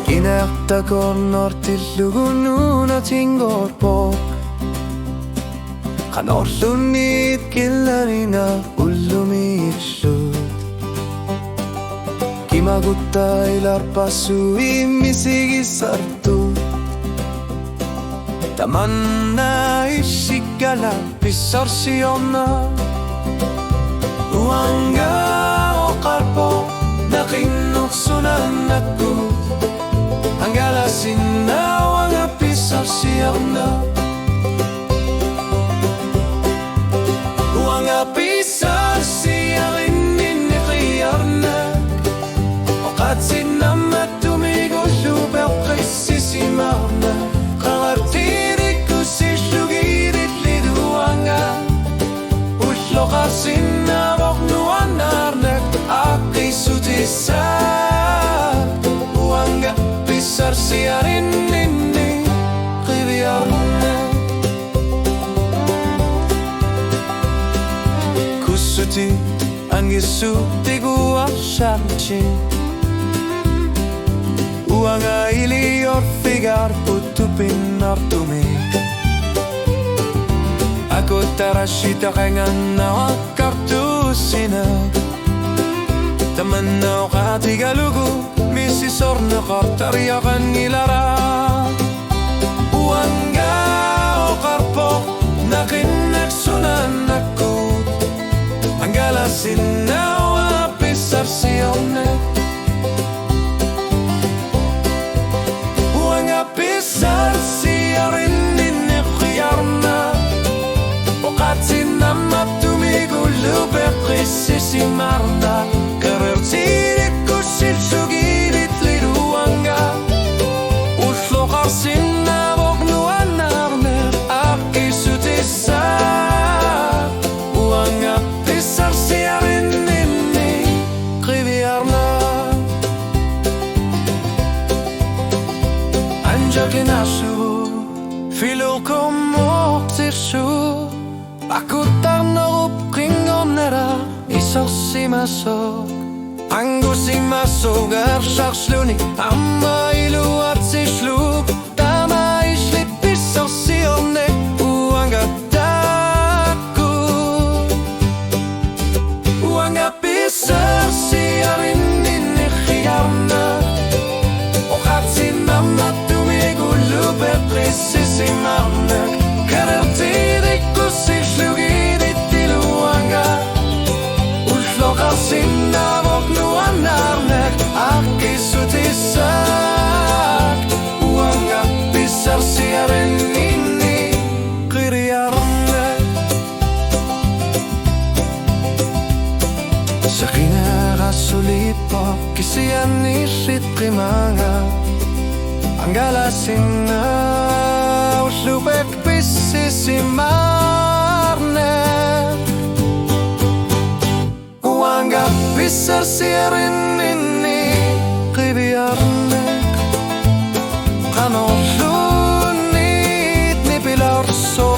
Kinähtäkonnor tillugununa tingorpok Kanorlunit killarina ullumiillut Kimagutailarpasui misigissartut Tamanna isikala pisarsionna Uanga oqarpo naqinnursunannakut Angalasinna wanga pisarsionna Wanga pisarsiarinninni qiyarnak Oqatsinna mattumigullu beqqissisimarnak Loqarsinna boqnuanarnak aqisutisar Uanga pisarsiarinninni qiviyarnak Kussuti angissutiguarsarchin Uanga iliorfigar puttupinartumik Aku tarashita kengana wakartusina Tamanna uqatigalugu misi sorna qartariyagan ilara Uanga uqarpo naqinnak sunannakut Angalasinna wa pisarsiyonek Uanga pisarsiyarinninni qiyarnak Oqatsinna mattumigullu beqqissisimarnak Qarertirikkussil sugilit liruanga Ulloqarsinna boqnuannarnak aqisutisar Uanga pisarsiarinninni qiviyarnak Anjaqinashu filukum muqtirshu Aku tarnarup qingonnera isarsimasok Angusimasok ersarsluni Amma iluatsisluk Tama islip pisarsiornek Uanga takut Uanga pisarsiarinninni qiyarnak Oqatsinna mattumigullu beqqissisimarnak Sinna boqnuannarnak aqisutisar Uanga pisarsiarinninni qiriyarnak Saqinaqa sulipok kisiyanni sitqimanga Angalasinna ullubek pissisimarnak Uanga pisarsiarinninni qiviyarnak Qanorlunit nipilarso